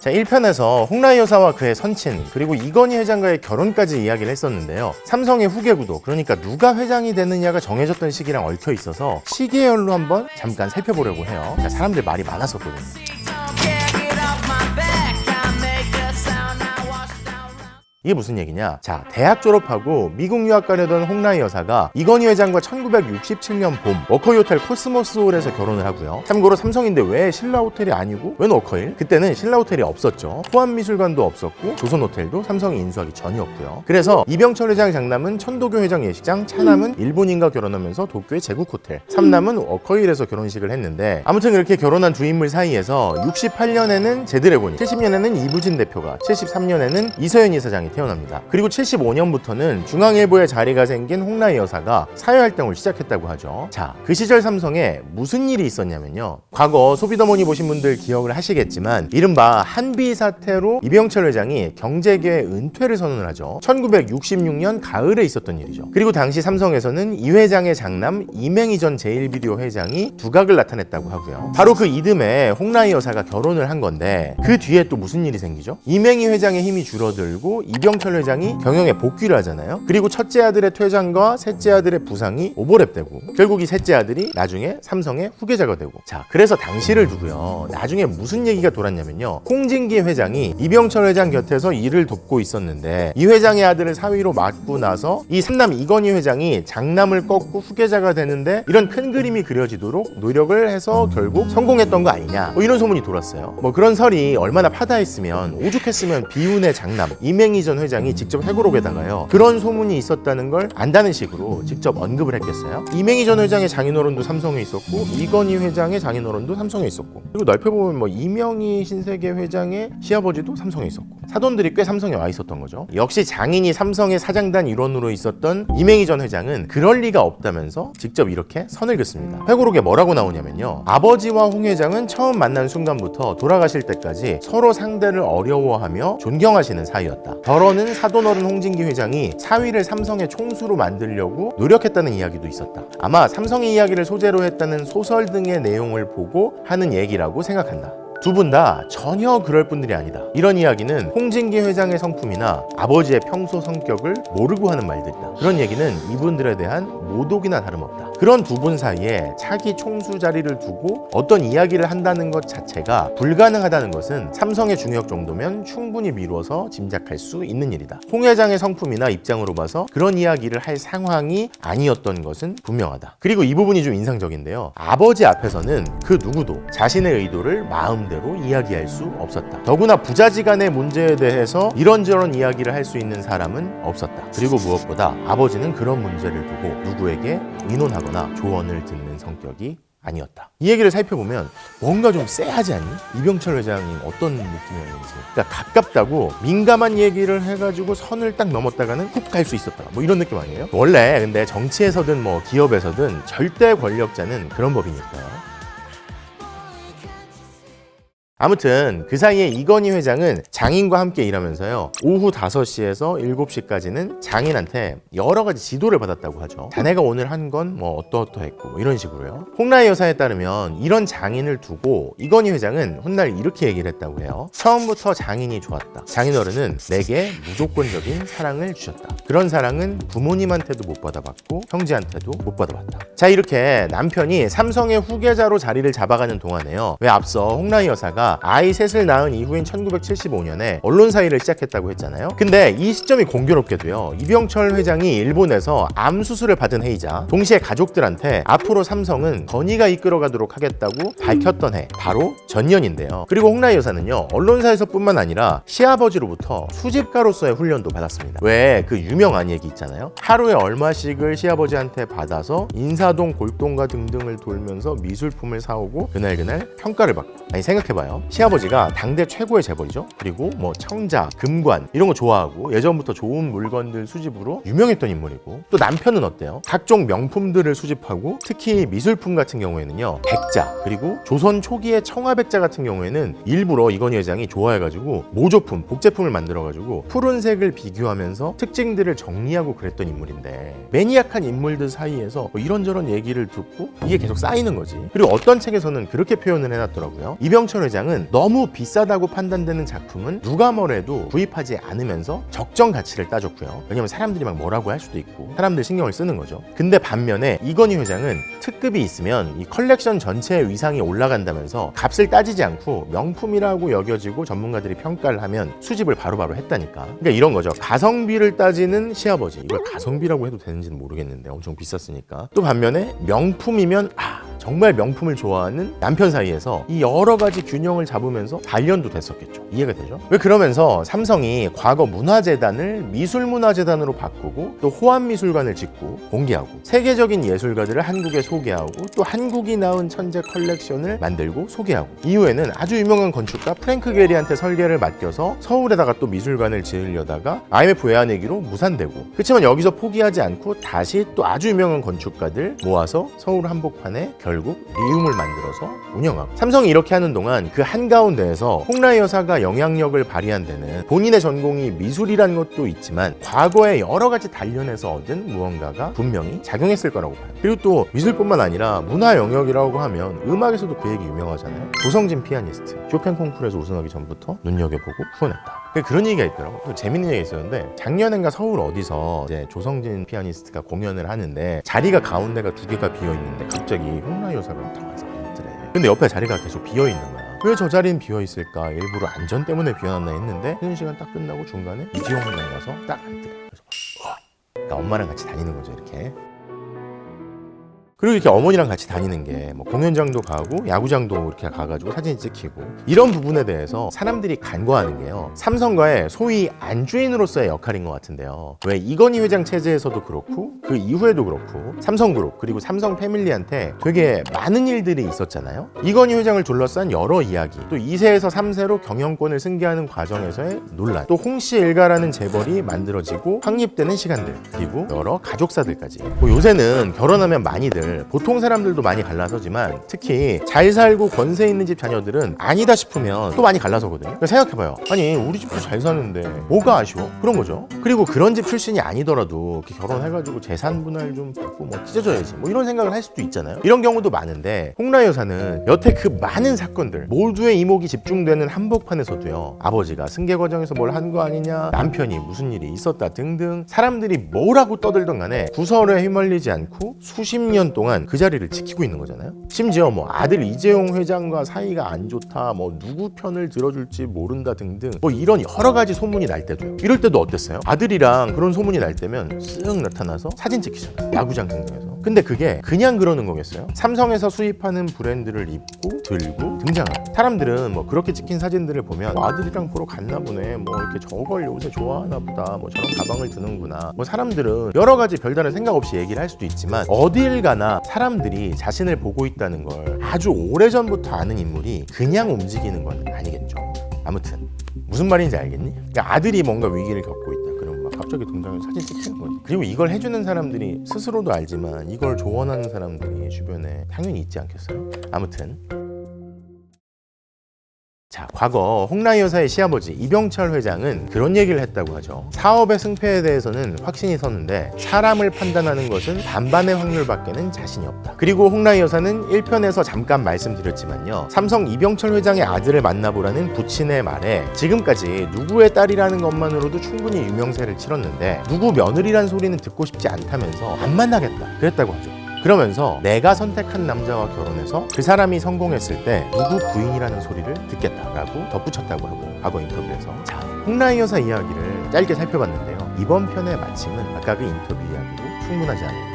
자, 1편에서 홍라희 여사와 그의 선친 그리고 이건희 회장과의 결혼까지 이야기를 했었는데요. 삼성의 후계 구도, 그러니까 누가 회장이 되느냐가 정해졌던 시기랑 얽혀 있어서 시계열로 한번 잠깐 살펴보려고 해요. 자, 사람들 말이 많았었거든요. 이게 무슨 얘기냐? 자, 대학 졸업하고 미국 유학 가려던 홍라희 여사가 이건희 회장과 1967년 봄 워커힐 호텔 코스모스홀에서 결혼을 하고요. 참고로 삼성인데 왜 신라 호텔이 아니고 웬 워커힐? 그때는 신라 호텔이 없었죠. 호암미술관도 없었고 조선호텔도 삼성이 인수하기 전이었고요. 그래서 이병철 회장 장남은 천도교 회장 예식장, 차남은 일본인과 결혼하면서 도쿄의 제국 호텔, 삼남은 워커힐에서 결혼식을 했는데, 아무튼 이렇게 결혼한 두 인물 사이에서 68년에는 제드래곤이, 70년에는 이부진 대표가, 73년에는 이서연 이사장이 태어납니다. 그리고 75년부터는 중앙일보에 자리가 생긴 홍라희 여사가 사회활동을 시작했다고 하죠. 자, 그 시절 삼성에 무슨 일이 있었냐면요. 과거 소비더머니 보신 분들 기억을 하시겠지만 이른바 한비 사태로 이병철 회장이 경제계에 은퇴를 선언을 하죠. 1966년 가을에 있었던 일이죠. 그리고 당시 삼성에서는 이 회장의 장남 이맹희 전 제일비디오 회장이 두각을 나타냈다고 하고요. 바로 그 이듬해 홍라희 여사가 결혼을 한 건데, 그 뒤에 또 무슨 일이 생기죠? 이맹희 회장의 힘이 줄어들고 이병철 회장이 경영에 복귀를 하잖아요. 그리고 첫째 아들의 퇴장과 셋째 아들의 부상이 오버랩되고 결국 이 셋째 아들이 나중에 삼성의 후계자가 되고, 자, 그래서 당시를 두고요. 나중에 무슨 얘기가 돌았냐면요. 홍진기 회장이 이병철 회장 곁에서 일을 돕고 있었는데 이 회장의 아들을 사위로 맡고 나서 이 삼남 이건희 회장이 장남을 꺾고 후계자가 되는데 이런 큰 그림이 그려지도록 노력을 해서 결국 성공했던 거 아니냐, 뭐 이런 소문이 돌았어요. 뭐 그런 설이 얼마나 파다했으면, 오죽했으면 비운의 장남 이맹희 전 회장이 직접 회고록에다가요 그런 소문이 있었다는 걸 안다는 식으로 직접 언급을 했겠어요. 이맹희 전 회장의 장인어른도 삼성에 있었고 이건희 회장의 장인어른도 삼성에 있었고, 그리고 넓혀보면 뭐 이명희 신세계 회장의 시아버지도 삼성에 있었고, 사돈들이 꽤 삼성에 와 있었던 거죠. 역시 장인이 삼성의 사장단 일원으로 있었던 이맹희 전 회장은 그럴 리가 없다면서 직접 이렇게 선을 긋습니다. 회고록에 뭐라고 나오냐면요. 아버지와 홍 회장은 처음 만난 순간부터 돌아가실 때까지 서로 상대를 어려워하며 존경하시는 사이였다. 더러는 사돈어른 홍진기 회장이 사위를 삼성의 총수로 만들려고 노력했다는 이야기도 있었다. 아마 삼성의 이야기를 소재로 했다는 소설 등의 내용을 보고 하는 얘기라고 생각한다. 두 분 다 전혀 그럴 분들이 아니다. 이런 이야기는 홍진기 회장의 성품이나 아버지의 평소 성격을 모르고 하는 말들이다. 그런 얘기는 이분들에 대한 모독이나 다름없다. 그런 두 분 사이에 차기 총수 자리를 두고 어떤 이야기를 한다는 것 자체가 불가능하다는 것은 삼성의 중요역 정도면 충분히 미루어서 짐작할 수 있는 일이다. 홍 회장의 성품이나 입장으로 봐서 그런 이야기를 할 상황이 아니었던 것은 분명하다. 그리고 이 부분이 좀 인상적인데요. 아버지 앞에서는 그 누구도 자신의 의도를 마음대로 이야기할 수 없었다. 더구나 부자지간의 문제에 대해서 이런저런 이야기를 할 수 있는 사람은 없었다. 그리고 무엇보다 아버지는 그런 문제를 두고 누구에게 의논하거나 조언을 듣는 성격이 아니었다. 이 얘기를 살펴보면 뭔가 좀 쎄하지 않니? 이병철 회장이 어떤 느낌이었는지. 그러니까 가깝다고 민감한 얘기를 해가지고 선을 딱 넘었다가는 훅 갈 수 있었다. 뭐 이런 느낌 아니에요? 원래 근데 정치에서든 뭐 기업에서든 절대 권력자는 그런 법이니까요. 아무튼 그 사이에 이건희 회장은 장인과 함께 일하면서요 오후 5시에서 7시까지는 장인한테 여러 가지 지도를 받았다고 하죠. 자네가 오늘 한 건 뭐 어떠어떠했고 뭐 이런 식으로요. 홍라희 여사에 따르면 이런 장인을 두고 이건희 회장은 훗날 이렇게 얘기를 했다고 해요. 처음부터 장인이 좋았다. 장인어른은 내게 무조건적인 사랑을 주셨다. 그런 사랑은 부모님한테도 못 받아봤고 형제한테도 못 받아봤다. 자, 이렇게 남편이 삼성의 후계자로 자리를 잡아가는 동안에요, 왜 앞서 홍라희 여사가 아이 셋을 낳은 이후인 1975년에 언론사 일을 시작했다고 했잖아요. 근데 이 시점이 공교롭게도요 이병철 회장이 일본에서 암 수술을 받은 해이자 동시에 가족들한테 앞으로 삼성은 건의가 이끌어가도록 하겠다고 밝혔던 해, 바로 전년인데요. 그리고 홍라희 여사는요 언론사에서뿐만 아니라 시아버지로부터 수집가로서의 훈련도 받았습니다. 왜 그 유명한 얘기 있잖아요. 하루에 얼마씩을 시아버지한테 받아서 인사동 골동가 등등을 돌면서 미술품을 사오고 그날 평가를 받고. 아니, 생각해봐요. 시아버지가 당대 최고의 재벌이죠. 그리고 뭐 청자, 금관 이런 거 좋아하고 예전부터 좋은 물건들 수집으로 유명했던 인물이고, 또 남편은 어때요? 각종 명품들을 수집하고 특히 미술품 같은 경우에는요 백자, 그리고 조선 초기의 청아백자 같은 경우에는 일부러 이건희 회장이 좋아해가지고 모조품, 복제품을 만들어가지고 푸른색을 비교하면서 특징들을 정리하고 그랬던 인물인데, 매니악한 인물들 사이에서 뭐 이런저런 얘기를 듣고 이게 계속 쌓이는 거지. 그리고 어떤 책에서는 그렇게 표현을 해놨더라고요. 이병철 회장은 회장은 너무 비싸다고 판단되는 작품은 누가 뭐래도 구입하지 않으면서 적정 가치를 따졌고요. 왜냐면 사람들이 막 뭐라고 할 수도 있고 사람들 신경을 쓰는 거죠. 근데 반면에 이건희 회장은 특급이 있으면 이 컬렉션 전체의 위상이 올라간다면서 값을 따지지 않고 명품이라고 여겨지고 전문가들이 평가를 하면 수집을 바로바로 했다니까. 그러니까 이런 거죠. 가성비를 따지는 시아버지. 이걸 가성비라고 해도 되는지는 모르겠는데 엄청 비쌌으니까. 또 반면에 명품이면 정말 명품을 좋아하는 남편 사이에서 이 여러 가지 균형을 잡으면서 단련도 됐었겠죠. 이해가 되죠? 왜 그러면서 삼성이 과거 문화재단을 미술문화재단으로 바꾸고 또 호암미술관을 짓고 공개하고 세계적인 예술가들을 한국에 소개하고 또 한국이 낳은 천재 컬렉션을 만들고 소개하고 이후에는 아주 유명한 건축가 프랭크 게리한테 설계를 맡겨서 서울에다가 또 미술관을 지으려다가 IMF 외환위기로 무산되고 그렇지만 여기서 포기하지 않고 다시 또 아주 유명한 건축가들 모아서 서울 한복판에 결국 리움을 만들어서 운영하고 삼성이 이렇게 하는 동안 그 한가운데에서 홍라희 여사가 영향력을 발휘한 데는 본인의 전공이 미술이라는 것도 있지만 과거에 여러 가지 단련에서 얻은 무언가가 분명히 작용했을 거라고 봐요. 그리고 또 미술뿐만 아니라 문화 영역이라고 하면 음악에서도 그 얘기 유명하잖아요. 조성진 피아니스트 쇼팽 콩쿠르에서 우승하기 전부터 눈여겨보고 후원했다. 그런 얘기가 있더라고. 재밌는 얘기가 있었는데 작년엔가 서울 어디서 이제 조성진 피아니스트가 공연을 하는데 자리가 가운데가 두 개가 비어있는데 갑자기 홍라희 여사가 나타나서 앉더래. 근데 옆에 자리가 계속 비어있는 거야. 왜 저 자리는 비어있을까? 일부러 안전 때문에 비어놨나 했는데 쉬는 시간 딱 끝나고 중간에 이지용 회장 가서 딱 앉더래. 그래서 그러니까 엄마랑 같이 다니는 거죠 이렇게. 그리고 이렇게 어머니랑 같이 다니는 게 뭐 공연장도 가고 야구장도 이렇게 가가지고 사진 찍히고 이런 부분에 대해서 사람들이 간과하는 게요. 삼성과의 소위 안주인으로서의 역할인 것 같은데요. 왜 이건희 회장 체제에서도 그렇고 그 이후에도 그렇고 삼성그룹 그리고 삼성 패밀리한테 되게 많은 일들이 있었잖아요. 이건희 회장을 둘러싼 여러 이야기 또 2세에서 3세로 경영권을 승계하는 과정에서의 논란 또 홍씨 일가라는 재벌이 만들어지고 확립되는 시간들 그리고 여러 가족사들까지 뭐 요새는 결혼하면 많이들 보통 사람들도 많이 갈라서지만 특히 잘 살고 권세 있는 집 자녀들은 아니다 싶으면 또 많이 갈라서거든요. 그러니까 생각해봐요. 아니 우리 집도 잘 사는데 뭐가 아쉬워? 그런 거죠. 그리고 그런 집 출신이 아니더라도 이렇게 결혼해가지고 재산 분할 좀 받고 뭐 찢어져야지 뭐 이런 생각을 할 수도 있잖아요. 이런 경우도 많은데 홍라희 여사는 여태 그 많은 사건들 모두의 이목이 집중되는 한복판에서도요. 아버지가 승계 과정에서 뭘 한 거 아니냐 남편이 무슨 일이 있었다 등등 사람들이 뭐라고 떠들던 간에 구설에 휘말리지 않고 수십 년 동안 그 자리를 지키고 있는 거잖아요. 심지어 뭐 아들 이재용 회장과 사이가 안 좋다 뭐 누구 편을 들어줄지 모른다 등등 뭐 이런 여러 가지 소문이 날 때도요. 이럴 때도 어땠어요? 아들이랑 그런 소문이 날 때면 쓱 나타나서 사진 찍히잖아요. 야구장 등등에서. 근데 그게 그냥 그러는 거겠어요? 삼성에서 수입하는 브랜드를 입고 들고 등장하고 사람들은 뭐 그렇게 찍힌 사진들을 보면 아들이랑 보러 갔나 보네 뭐 이렇게 저걸 요새 좋아하나 보다 뭐 저런 가방을 드는구나 뭐 사람들은 여러 가지 별다른 생각 없이 얘기를 할 수도 있지만 어딜 가나 사람들이 자신을 보고 있다는 걸 아주 오래전부터 아는 인물이 그냥 움직이는 건 아니겠죠. 아무튼 무슨 말인지 알겠니? 그러니까 아들이 뭔가 위기를 겪고 있다 그러면 막 갑자기 등장해서 사진 찍히는 거지. 그리고 이걸 해주는 사람들이 스스로도 알지만 이걸 조언하는 사람들이 주변에 당연히 있지 않겠어요? 아무튼 자, 과거 홍라희 여사의 시아버지 이병철 회장은 그런 얘기를 했다고 하죠. 사업의 승패에 대해서는 확신이 섰는데 사람을 판단하는 것은 반반의 확률밖에는 자신이 없다. 그리고 홍라희 여사는 1편에서 잠깐 말씀드렸지만요. 삼성 이병철 회장의 아들을 만나보라는 부친의 말에 지금까지 누구의 딸이라는 것만으로도 충분히 유명세를 치렀는데 누구 며느리란 소리는 듣고 싶지 않다면서 안 만나겠다 그랬다고 하죠. 그러면서 내가 선택한 남자와 결혼해서 그 사람이 성공했을 때 누구 부인이라는 소리를 듣겠다라고 덧붙였다고 하고요. 과거 인터뷰에서. 자, 홍라희 여사 이야기를 짧게 살펴봤는데요. 이번 편의 마침은 아까 그 인터뷰 이야기로 충분하지 않을까